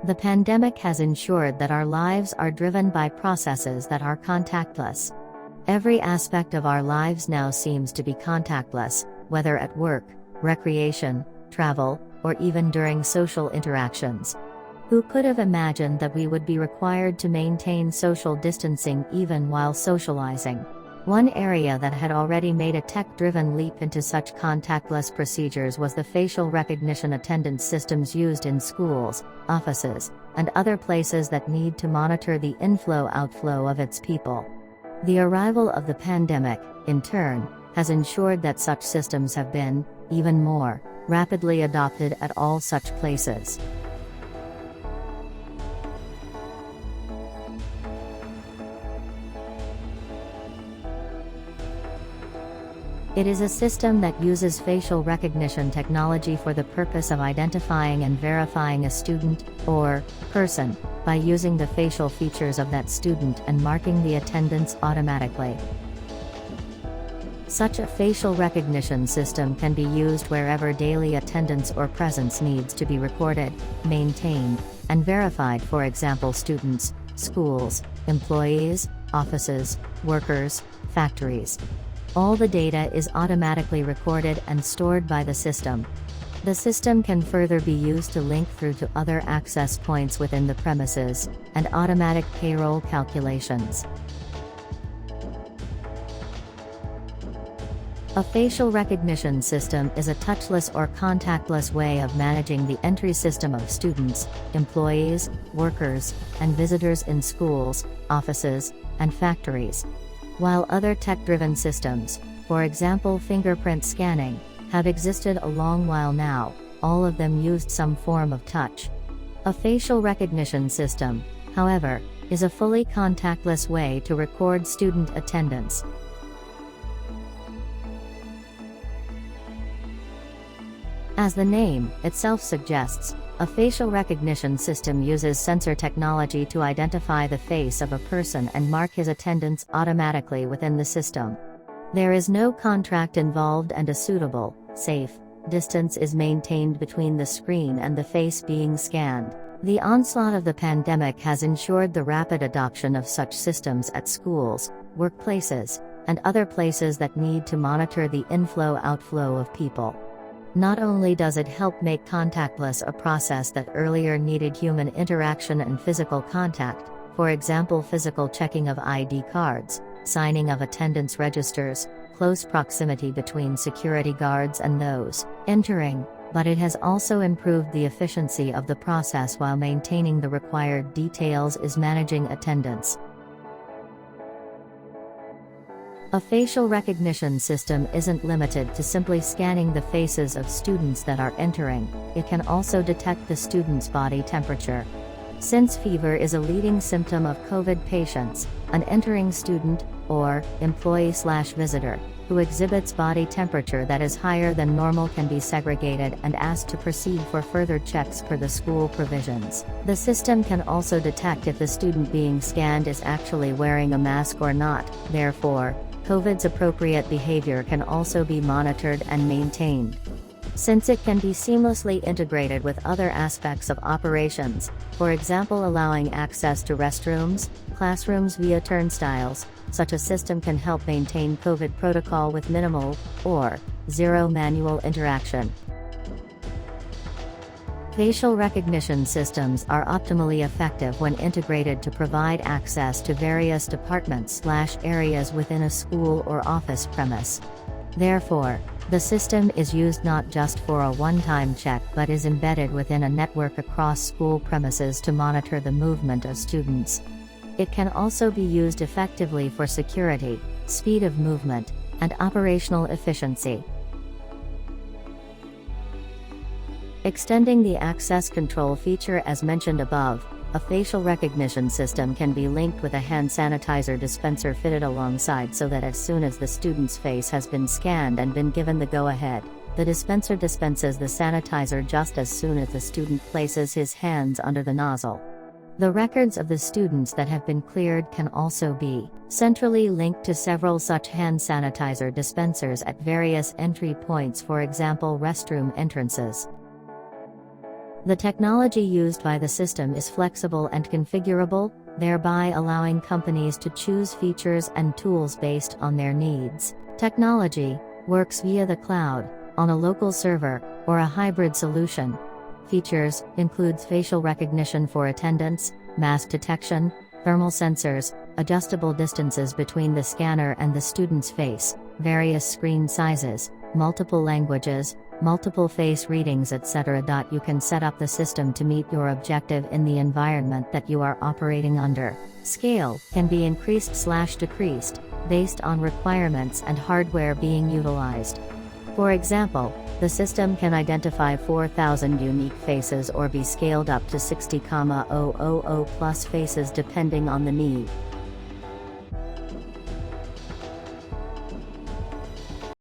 The pandemic has ensured that our lives are driven by processes that are contactless. Every aspect of our lives now seems to be contactless, whether at work, recreation, travel, or even during social interactions. Who could have imagined that we would be required to maintain social distancing even while socializing? One area that had already made a tech-driven leap into such contactless procedures was the facial recognition attendance systems used in schools, offices, and other places that need to monitor the inflow-outflow of its people. The arrival of the pandemic, in turn, has ensured that such systems have been, even more, rapidly adopted at all such places. It is a system that uses facial recognition technology for the purpose of identifying and verifying a student, or person, by using the facial features of that student and marking the attendance automatically. Such a facial recognition system can be used wherever daily attendance or presence needs to be recorded, maintained, and verified, for example students, schools, employees, offices, workers, factories. All the data is automatically recorded and stored by the system. The system can further be used to link through to other access points within the premises, and automatic payroll calculations. A facial recognition system is a touchless or contactless way of managing the entry system of students, employees, workers, and visitors in schools, offices, and factories. While other tech-driven systems, for example fingerprint scanning, have existed a long while now, all of them used some form of touch. A facial recognition system, however, is a fully contactless way to record student attendance. As the name itself suggests, a facial recognition system uses sensor technology to identify the face of a person and mark his attendance automatically within the system. There is no contract involved and a suitable, safe, distance is maintained between the screen and the face being scanned. The onslaught of the pandemic has ensured the rapid adoption of such systems at schools, workplaces, and other places that need to monitor the inflow-outflow of people. Not only does it help make contactless a process that earlier needed human interaction and physical contact, for example physical checking of ID cards, signing of attendance registers, close proximity between security guards and those entering, but it has also improved the efficiency of the process while maintaining the required details is managing attendance. A facial recognition system isn't limited to simply scanning the faces of students that are entering, it can also detect the student's body temperature. Since fever is a leading symptom of COVID patients, an entering student, or employee/visitor, who exhibits body temperature that is higher than normal can be segregated and asked to proceed for further checks per the school provisions. The system can also detect if the student being scanned is actually wearing a mask or not, therefore, COVID's appropriate behavior can also be monitored and maintained. Since it can be seamlessly integrated with other aspects of operations, for example allowing access to restrooms, classrooms via turnstiles, such a system can help maintain COVID protocol with minimal, or zero manual interaction. Facial recognition systems are optimally effective when integrated to provide access to various departments/areas within a school or office premise. Therefore, the system is used not just for a one-time check but is embedded within a network across school premises to monitor the movement of students. It can also be used effectively for security, speed of movement, and operational efficiency. Extending the access control feature as mentioned above, a facial recognition system can be linked with a hand sanitizer dispenser fitted alongside so that as soon as the student's face has been scanned and been given the go-ahead, the dispenser dispenses the sanitizer just as soon as the student places his hands under the nozzle. The records of the students that have been cleared can also be centrally linked to several such hand sanitizer dispensers at various entry points, for example restroom entrances. The technology used by the system is flexible and configurable, thereby allowing companies to choose features and tools based on their needs. Technology works via the cloud, on a local server, or a hybrid solution. Features includes facial recognition for attendance, mask detection, thermal sensors, adjustable distances between the scanner and the student's face, various screen sizes, multiple languages, multiple face readings, etc. You can set up the system to meet your objective in the environment that you are operating under. Scale can be increased/decreased, based on requirements and hardware being utilized. For example, the system can identify 4,000 unique faces or be scaled up to 60,000+ faces depending on the need.